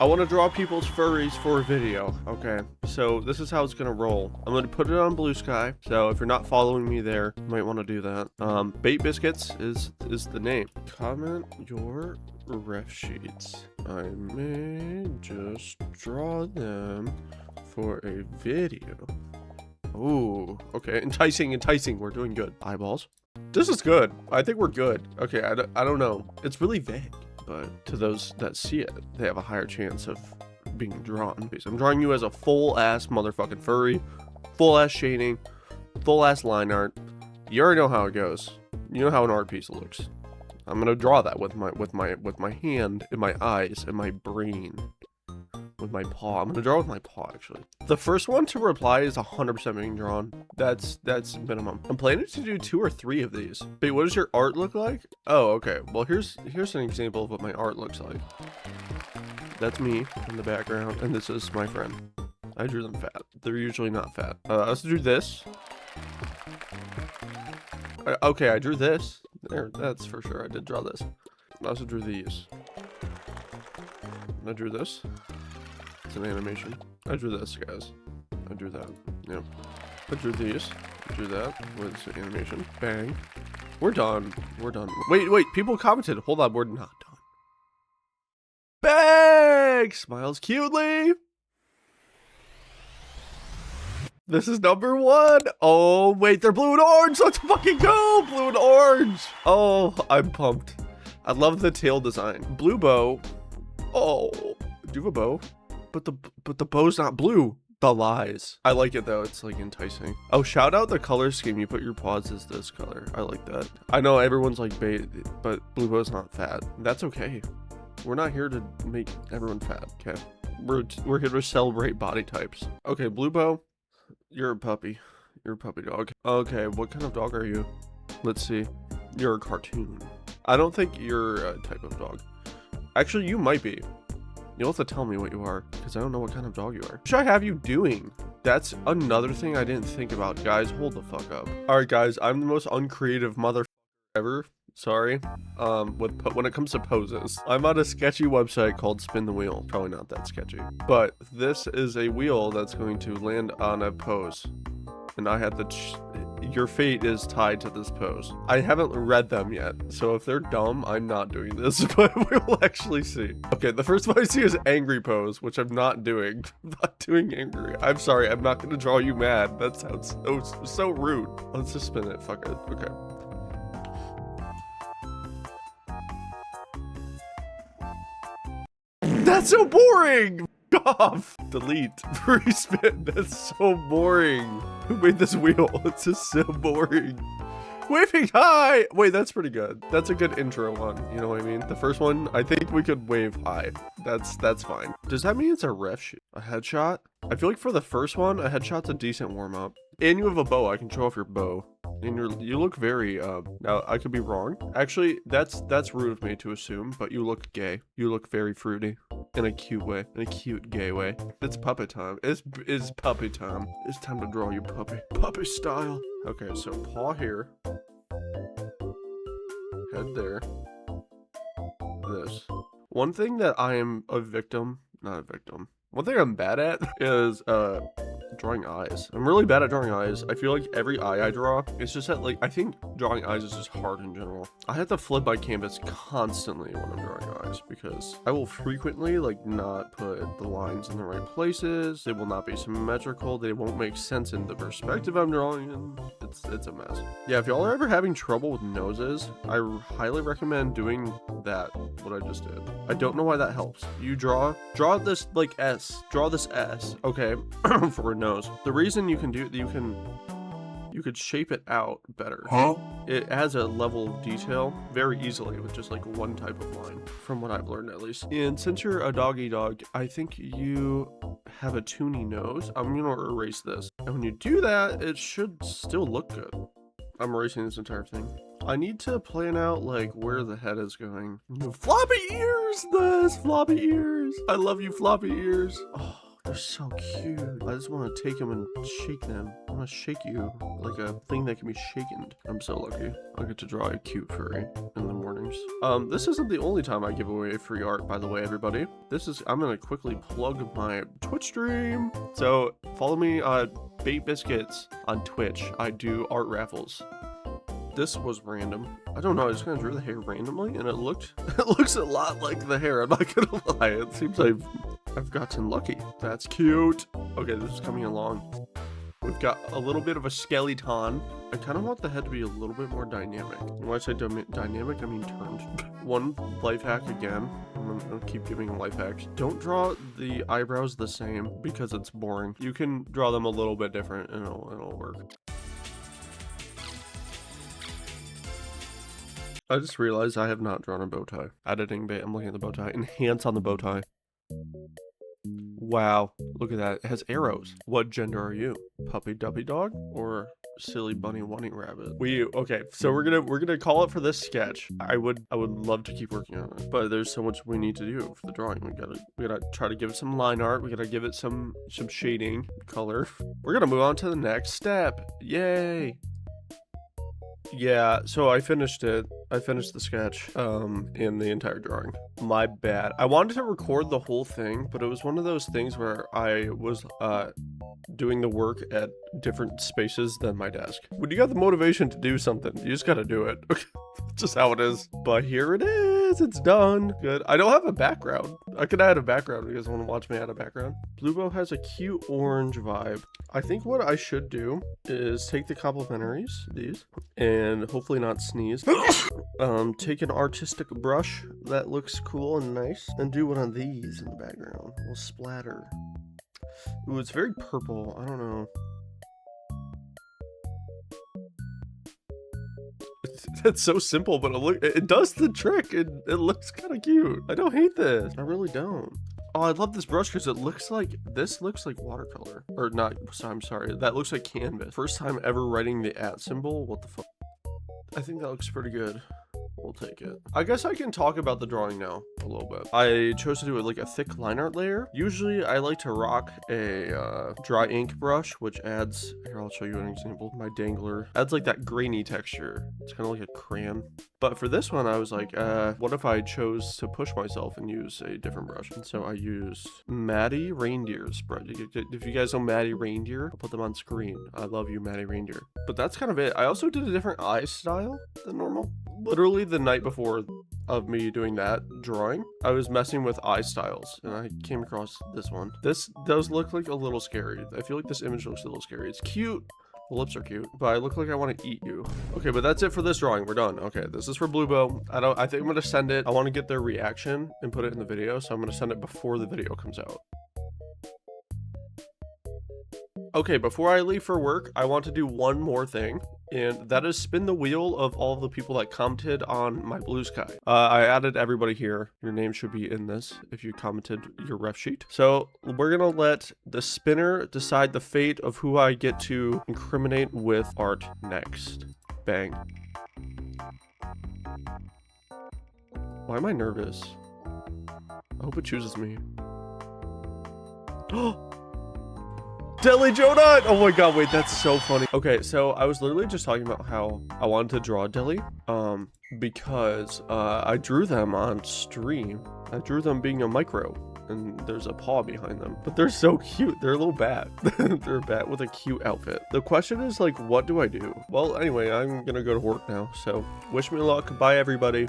I want to draw people's furries for a video. Okay, so this is how it's gonna roll. I'm gonna put it on Bluesky. So if you're not following me there, you might want to do that. Bait Biscuits is the name. Comment your ref sheets. I may just draw them for a video. Ooh, okay. Enticing. We're doing good. Eyeballs. This is good. I think we're good. Okay, I don't know. It's really vague. But to those that see it, they have a higher chance of being drawn. So I'm drawing you as a full-ass motherfucking furry, full-ass shading, full-ass line art. You already know how it goes. You know how an art piece looks. I'm gonna draw that with my hand and my eyes and my brain. With my paw. I'm gonna draw with my paw, actually. The first one to reply is 100% being drawn. That's minimum. I'm planning to do 2 or 3 of these. Wait, what does your art look like? Oh, okay. Well, here's an example of what my art looks like. That's me in the background, and this is my friend. I drew them fat. They're usually not fat. I also drew this. Okay, I drew this. There, that's for sure. I did draw this. I also drew these. I drew this. It's an animation. I drew this, guys. I drew that. Yep. I drew these. I drew that. With an animation. Bang. We're done. We're done. Wait. People commented. Hold on. We're not done. Bang! Smiles cutely. This is number 1. Oh, wait. They're blue and orange. Let's fucking go. Blue and orange. Oh, I'm pumped. I love the tail design. Blue bow. Oh, do you have a bow? But the bow's not blue. The lies. I like it though. It's like enticing. Oh, shout out the color scheme. You put your paws as this color. I like that. I know everyone's like bait, but blue bow's not fat. That's okay. We're not here to make everyone fat. Okay. We're here to celebrate body types. Okay, blue bow. You're a puppy. You're a puppy dog. Okay, what kind of dog are you? Let's see. You're a cartoon. I don't think you're a type of dog. Actually, you might be. You'll have to tell me what you are, because I don't know what kind of dog you are. What should I have you doing? That's another thing I didn't think about. Guys, hold the fuck up. Alright, guys, I'm the most uncreative motherfucker ever. Sorry. When it comes to poses, I'm on a sketchy website called Spin the Wheel. Probably not that sketchy. But this is a wheel that's going to land on a pose. And I had your fate is tied to this pose. I haven't read them yet, so if they're dumb, I'm not doing this, but we'll actually see. Okay, the first one I see is angry pose, which I'm not doing. I'm not doing angry. I'm sorry, I'm not gonna draw you mad. That sounds so rude. Let's just spin it, fuck it, okay. That's so boring! Off. Delete. Respin. That's so boring. Who made this wheel? It's just so boring. Waving high. Wait, that's pretty good. That's a good intro one. You know what I mean? The first one, I think we could wave high. That's fine. Does that mean it's a ref shoot? A headshot? I feel like for the first one, a headshot's a decent warm up. And you have a bow. I can show off your bow. And you look very now I could be wrong. Actually, that's rude of me to assume, but you look gay. You look very fruity. In a cute way. In a cute gay way. It's puppet time. It's puppy time. It's time to draw you puppy. Puppy style. Okay, so paw here. Head there. This. One thing that I am a victim. Not a victim. One thing I'm bad at is drawing eyes. I'm really bad at drawing eyes. I feel like every eye I draw, it's just that, like, I think drawing eyes is just hard in general. I have to flip my canvas constantly when I'm drawing eyes because I will frequently, like, not put the lines in the right places. They will not be symmetrical. They won't make sense in the perspective I'm drawing in. It's a mess. Yeah, if y'all are ever having trouble with noses, I highly recommend doing that, what I just did. I don't know why that helps. You draw this, like, S. Draw this S, okay, for a nose. The reason you can do it, you could shape it out better. Huh? It has a level of detail very easily with just like one type of line, from what I've learned at least. And since you're a doggy dog, I think you have a toony nose. I'm gonna erase this. And when you do that, it should still look good. I'm erasing this entire thing. I need to plan out like where the head is going. Floppy ears, floppy ears. I love you, floppy ears. Oh, They're so cute. I just want to take them and shake them. I want to shake you like a thing that can be shaken. I'm so lucky. I get to draw a cute furry in the mornings. This isn't the only time I give away free art, by the way, everybody. I'm gonna quickly plug my Twitch stream. So follow me on Bate Biscuits on Twitch. I do art raffles. This was random. I don't know, I just kind of drew the hair randomly and it looks a lot like the hair. I'm not gonna lie. It seems I've gotten lucky. That's cute. Okay, this is coming along. We've got a little bit of a skeleton. I kind of want the head to be a little bit more dynamic. When I say dynamic, I mean turned. One life hack again. I'm gonna keep giving him life hacks. Don't draw the eyebrows the same because it's boring. You can draw them a little bit different and it'll work. I just realized I have not drawn a bow tie. Editing Bate, I'm looking at the bow tie. Enhance on the bow tie. Wow, look at that. It has arrows. What gender are you? Puppy duppy dog or silly bunny bunny rabbit? Okay, so we're gonna call it for this sketch. I would love to keep working on it, but there's so much we need to do for the drawing. We gotta try to give it some line art. We gotta give it some shading, color. We're gonna move on to the next step. Yay! Yeah, so I finished it. I finished the sketch in the entire drawing. My bad. I wanted to record the whole thing, but it was one of those things where I was doing the work at different spaces than my desk. When you got the motivation to do something, you just gotta do it. Just how it is. But here it is. It's done. Good. I don't have a background. I could add a background. You guys want to watch me add a background? Bluebo has a cute orange vibe. I think what I should do is take the complimentaries, these, and hopefully not sneeze. Take an artistic brush that looks cool and nice, and do one of these in the background. We'll splatter. Ooh, it's very purple. I don't know. It's so simple, but it does the trick. It looks kind of cute. I don't hate this. I really don't. Oh, I love this brush because this looks like watercolor. Or not, I'm sorry. That looks like canvas. First time ever writing the @ symbol. What the fuck? I think that looks pretty good. We'll take it. I guess I can talk about the drawing now a little bit. I chose to do it like a thick line art layer. Usually I like to rock a dry ink brush, which adds, here I'll show you an example. My dangler adds like that grainy texture. It's kind of like a crayon. But for this one, I was like, what if I chose to push myself and use a different brush? And so I used Maddie Reindeer's brush. If you guys know Maddie Reindeer, I'll put them on screen. I love you, Maddie Reindeer. But that's kind of it. I also did a different eye style than normal. Literally the night before of me doing that drawing, I was messing with eye styles and I came across this one. This does look like a little scary. I feel like this image looks a little scary. It's cute. The lips are cute, but I look like I want to eat you. Okay, but that's it for this drawing. We're done. Okay, this is for Bluebo. I think I'm gonna send it. I want to get their reaction and put it in the video, so I'm gonna send it before the video comes out. Okay, before I leave for work, I want to do one more thing, and that is spin the wheel of all of the people that commented on my Bluesky. I added everybody here. Your name should be in this if you commented your ref sheet. So we're gonna let the spinner decide the fate of who I get to incriminate with art next. Bang. Why am I nervous? I hope it chooses me. Oh! Deli Donut! Oh my god, wait, that's so funny. Okay, so I was literally just talking about how I wanted to draw Deli, because I drew them on stream. I drew them being a micro, and there's a paw behind them. But they're so cute. They're a little bat. They're a bat with a cute outfit. The question is, like, what do I do? Well, anyway, I'm gonna go to work now, so wish me luck. Bye, everybody.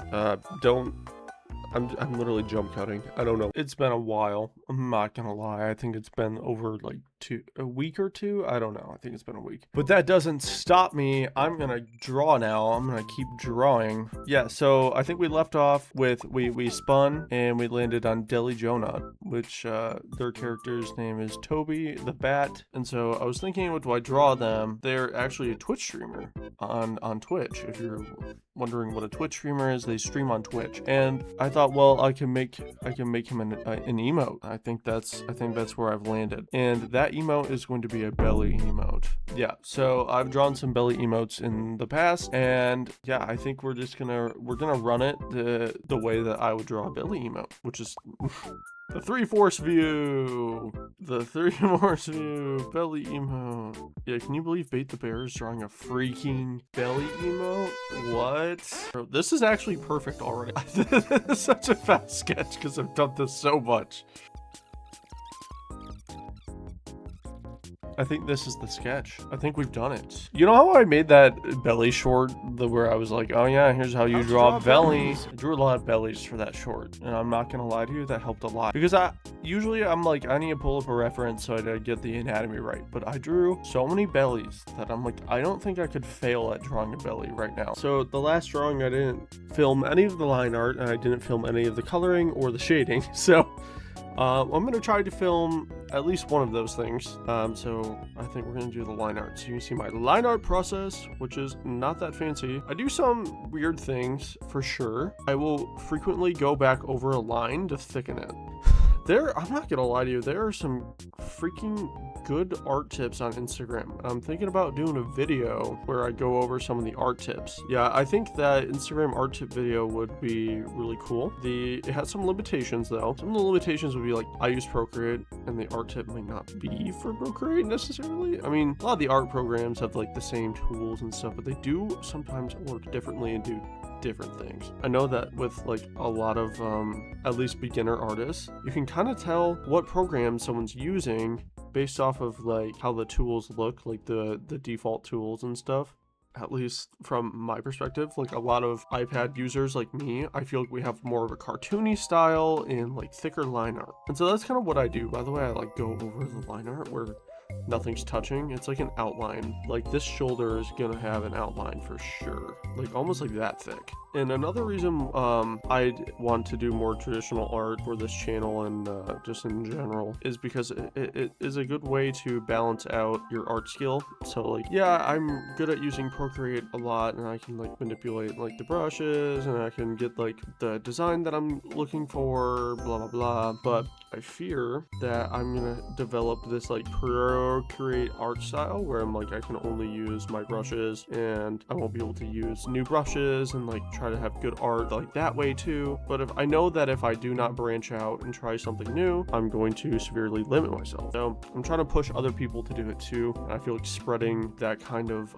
I'm literally jump cutting. I don't know. It's been a while. I'm not gonna lie. I think it's been over like a week or two. I don't know. I think it's been a week. But that doesn't stop me. I'm gonna draw now. I'm gonna keep drawing. Yeah, so I think we left off with we spun and we landed on Deli Donut, which their character's name is Toby the Bat. And so I was thinking, what do I draw them? They're actually a Twitch streamer on Twitch. If you're wondering what a Twitch streamer is, they stream on Twitch. And I thought, well, I can make him an emote. I think that's where I've landed. And that that emote is going to be a belly emote. Yeah, so I've drawn some belly emotes in the past, and yeah, I think we're gonna run it the way that I would draw a belly emote, which is the 3/4 view. The 3/4 view belly emote. Yeah, can you believe Bate the Bear is drawing a freaking belly emote? What? Bro, this is actually perfect already. This is such a fast sketch because I've done this so much. I think this is the sketch. I think we've done it. You know how I made that belly short where I was like, oh yeah, here's how you draw bellies. I drew a lot of bellies for that short, and I'm not gonna lie to you, that helped a lot. Because usually I'm like, I need to pull up a reference so I get the anatomy right. But I drew so many bellies that I'm like, I don't think I could fail at drawing a belly right now. So the last drawing, I didn't film any of the line art, and I didn't film any of the coloring or the shading. So I'm going to try to film at least one of those things. So I think we're going to do the line art. So you can see my line art process, which is not that fancy. I do some weird things for sure. I will frequently go back over a line to thicken it. I'm not gonna lie to you, there are some freaking good art tips on Instagram. I'm thinking about doing a video where I go over some of the art tips. Yeah, I think that Instagram art tip video would be really cool. It has some limitations though. Some of the limitations would be like, I use Procreate, and the art tip might not be for Procreate necessarily. I mean, a lot of the art programs have like the same tools and stuff, but they do sometimes work differently and do different things. I know that with like a lot of at least beginner artists, you can kind of tell what program someone's using based off of like how the tools look, like the default tools and stuff. At least from my perspective, like a lot of iPad users like me, I feel like we have more of a cartoony style and like thicker line art. And so that's kind of what I do. By the way, I like go over the line art where nothing's touching. It's like an outline. Like this shoulder is gonna have an outline for sure, like almost like that thick. And another reason I'd want to do more traditional art for this channel and just in general is because it is a good way to balance out your art skill. So like, yeah, I'm good at using Procreate a lot, and I can like manipulate like the brushes, and I can get like the design that I'm looking for, blah blah blah. But I fear that I'm gonna develop this like Procreate art style where I'm like, I can only use my brushes, and I won't be able to use new brushes and like try to have good art like that way too. But if I know that if I do not branch out and try something new, I'm going to severely limit myself. So I'm trying to push other people to do it too. And I feel like spreading that kind of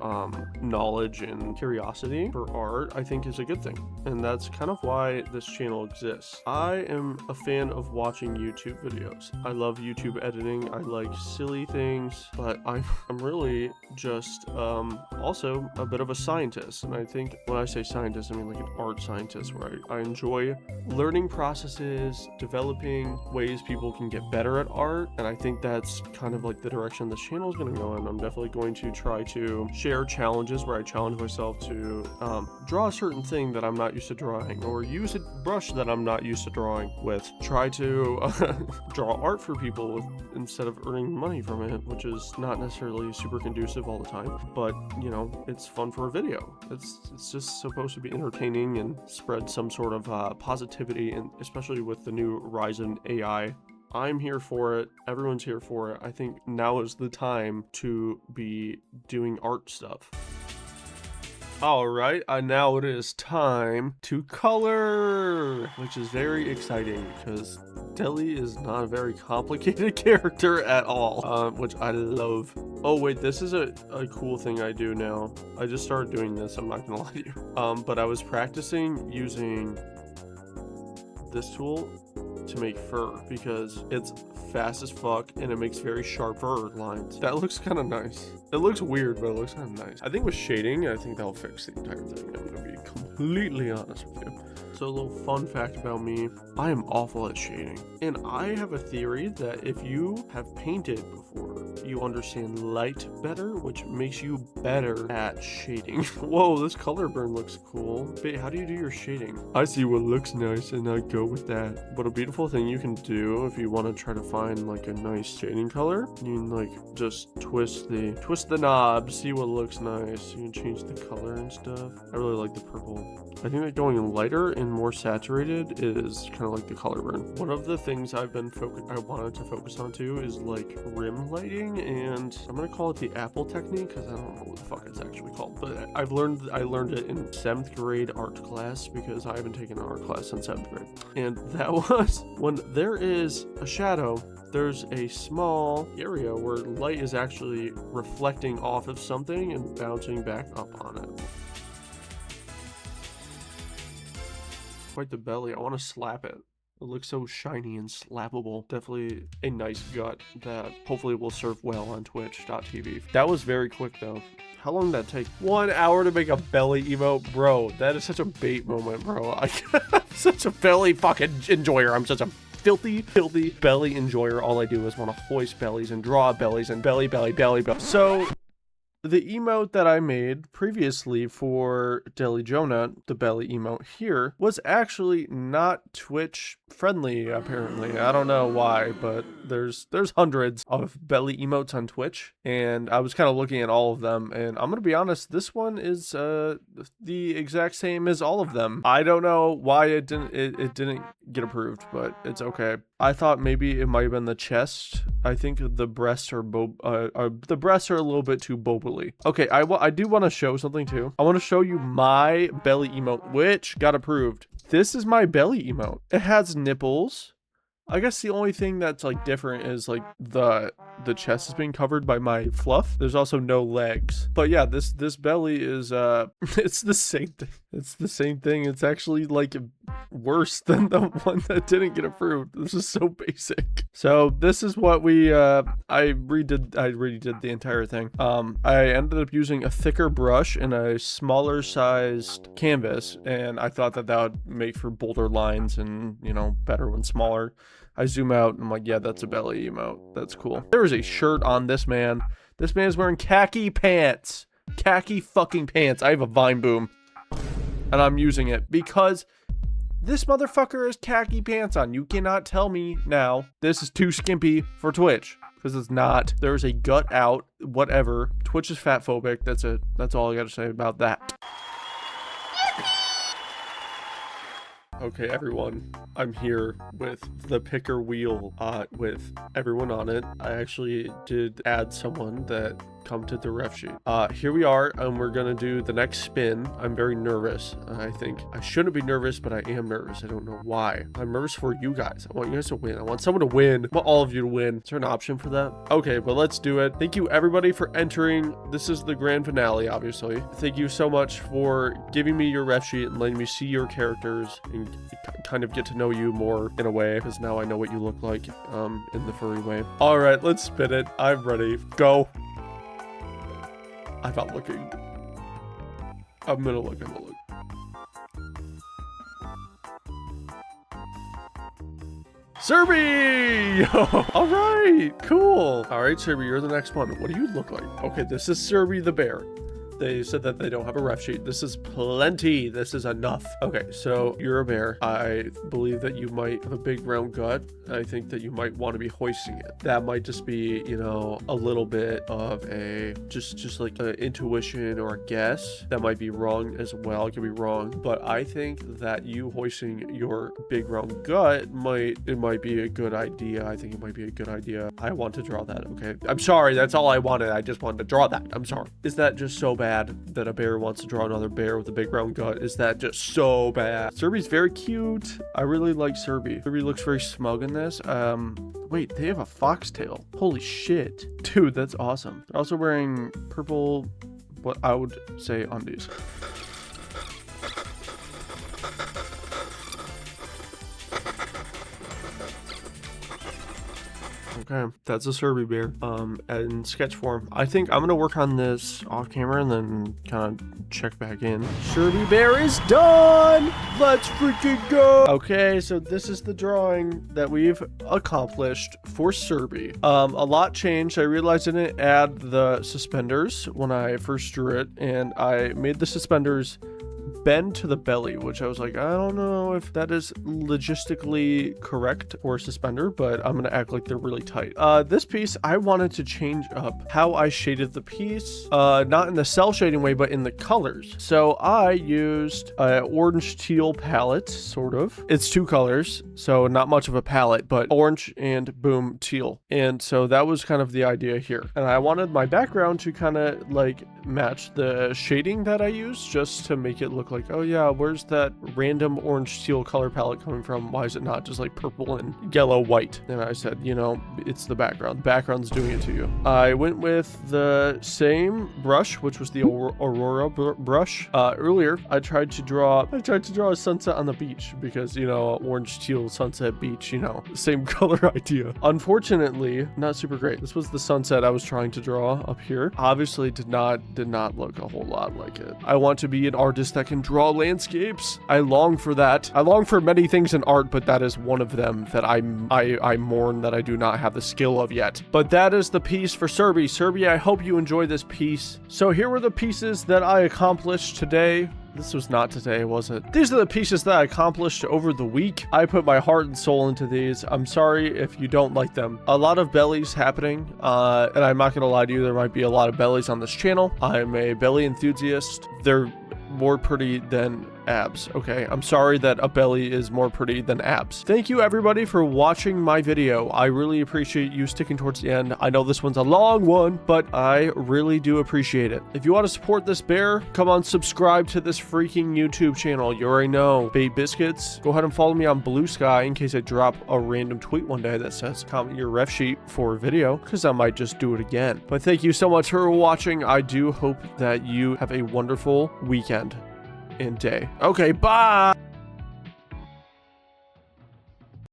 knowledge and curiosity for art, I think, is a good thing. And that's kind of why this channel exists. I am a fan of watching YouTube videos. I love YouTube editing. I like silly things, but I'm really just also a bit of a scientist. And I think when I say scientist, I mean like an art scientist, where I enjoy learning processes, developing ways people can get better at art. And I think that's kind of like the direction this channel is going to go in. I'm definitely going to try to share challenges where I challenge myself to draw a certain thing that I'm not used to drawing, or use a brush that I'm not used to drawing with. Try to draw art for people instead of earning money from it, which is not necessarily super conducive all the time, but you know, it's fun for a video. It's just supposed to be entertaining and spread some sort of positivity, and especially with the new rise in AI. I'm here for it. Everyone's here for it. I think now is the time to be doing art stuff. All right, now it is time to color, which is very exciting because Deli is not a very complicated character at all, which I love. Oh wait, this is a cool thing I do now. I just started doing this, I'm not gonna lie to you. But I was practicing using this tool to make fur because it's fast as fuck and it makes very sharp fur lines. That looks kind of nice. It looks weird, but it looks kind of nice. I think with shading, I think that'll fix the entire thing. I'm gonna be completely honest with you. So a little fun fact about me, I am awful at shading. And I have a theory that if you have painted before, you understand light better, which makes you better at shading. Whoa, this color burn looks cool. Bate, how do you do your shading? I see what looks nice and I go with that. But But a beautiful thing you can do if you want to try to find like a nice shading color, you can like just twist the knob, see what looks nice. You can change the color and stuff. I really like the purple. I think that going lighter and more saturated is kind of like the color burn. One of the things I wanted to focus on too is like rim lighting, and I'm gonna call it the Apple technique because I don't know what the fuck it's actually called. But I learned it in 7th grade art class because I haven't taken an art class since 7th grade. And that was when there is a shadow, there's a small area where light is actually reflecting off of something and bouncing back up on it. Quite the belly. I want to slap it. It looks so shiny and slappable. Definitely a nice gut that hopefully will serve well on twitch.tv. That was very quick though. How long did that take? 1 hour to make a belly emote? Bro, that is such a bait moment, bro. I'm such a belly fucking enjoyer. I'm such a filthy belly enjoyer. All I do is want to hoist bellies and draw bellies and belly. So the emote that I made previously for Deli Jonah, the belly emote here, was actually not Twitch friendly, apparently. I don't know why, but there's hundreds of belly emotes on Twitch, and I was kind of looking at all of them, and I'm gonna be honest, this one is the exact same as all of them. I don't know why it didn't get approved, but it's okay. I thought maybe it might have been the chest. I think the breasts are the breasts are a little bit too bobbly. Okay, I do want to show something too. I want to show you my belly emote, which got approved. This is my belly emote. It has nipples. I guess the only thing that's like different is like the chest is being covered by my fluff. There's also no legs. But yeah, this belly is it's the same thing. It's the same thing. It's actually like worse than the one that didn't get approved. This is so basic. So this is what we I redid the entire thing. I ended up using a thicker brush and a smaller sized canvas, and I thought that would make for bolder lines and, you know, better when smaller. I zoom out and I'm like, yeah, that's a belly emote. That's cool. There is a shirt on this man. This man is wearing khaki pants. Khaki fucking pants. I have a Vine Boom and I'm using it because this motherfucker has khaki pants on. You cannot tell me now this is too skimpy for Twitch, because it's not. There's a gut out, whatever. Twitch is fat phobic. That's it. That's all I gotta say about that. Okay, everyone, I'm here with the picker wheel with everyone on it. I actually did add someone that come to the ref sheet. Here we are, and we're gonna do the next spin. I'm very nervous. I think I shouldn't be nervous, but I am nervous. I don't know why. I'm nervous for you guys. I want you guys to win. I want someone to win. I want all of you to win. Is there an option for that? Okay, well, let's do it. Thank you, everybody, for entering. This is the grand finale, obviously. Thank you so much for giving me your ref sheet and letting me see your characters and kind of get to know you more in a way, because now I know what you look like in the furry way. All right, let's spin it. I'm ready. Go. I'm not looking. I'm gonna look. Sirby! All right, cool. All right, Sirby, you're the next one. What do you look like? Okay, this is Sirby the bear. They said that they don't have a ref sheet. This is plenty. This is enough. Okay, so you're a bear. I believe that you might have a big round gut. I think that you might want to be hoisting it. That might just be, you know, a little bit of a just like an intuition or a guess. That might be wrong as well. It could be wrong, but I think that you hoisting your big round gut might be a good idea. I think it might be a good idea. I want to draw that. Okay, I'm sorry. That's all I wanted. I just wanted to draw that. I'm sorry. Is that just so bad that a bear wants to draw another bear with a big round gut? Is that just so bad? Sirby's very cute. I really like Sirby. Sirby looks very smug in this. Wait, they have a foxtail. Holy shit. Dude, that's awesome. They're also wearing purple, what I would say, undies. Okay, that's a Sirby bear in sketch form. I think I'm gonna work on this off camera and then kind of check back in. Sirby bear is done. Let's freaking go. Okay, so this is the drawing that we've accomplished for Sirby. A lot changed. I realized I didn't add the suspenders when I first drew it, and I made the suspenders bend to the belly, which I was like, I don't know if that is logistically correct for a suspender, but I'm going to act like they're really tight. This piece, I wanted to change up how I shaded the piece, not in the cell shading way, but in the colors. So I used an orange teal palette, sort of. It's 2 colors, so not much of a palette, but orange and boom, teal. And so that was kind of the idea here. And I wanted my background to kind of like match the shading that I used, just to make it look like, oh yeah, where's that random orange teal color palette coming from? Why is it not just like purple and yellow white? And I said, you know, it's the background. The background's doing it to you. I went with the same brush, which was the Aurora brush. Earlier, I tried to draw a sunset on the beach because, you know, orange teal sunset beach, you know, same color idea. Unfortunately, not super great. This was the sunset I was trying to draw up here. Obviously did not look a whole lot like it. I want to be an artist that can draw landscapes. I long for that. I long for many things in art, but that is one of them that I mourn that I do not have the skill of yet. But that is the piece for Sirby. Sirby, I hope you enjoy this piece. So here were the pieces that I accomplished today. This was not today, was it? These are the pieces that I accomplished over the week. I put my heart and soul into these. I'm sorry if you don't like them. A lot of bellies happening, and I'm not gonna lie to you, there might be a lot of bellies on this channel. I'm a belly enthusiast. They're more pretty than abs. Okay, I'm sorry that a belly is more pretty than abs. Thank you everybody for watching my video. I really appreciate you sticking towards the end. I know this one's a long one, but I really do appreciate it. If you want to support this bear, come on, subscribe to this freaking YouTube channel. You already know, Bate Biscuits. Go ahead and follow me on Bluesky in case I drop a random tweet one day that says comment your ref sheet for a video, because I might just do it again. But thank you so much for watching. I do hope that you have a wonderful weekend and day. Okay, bye!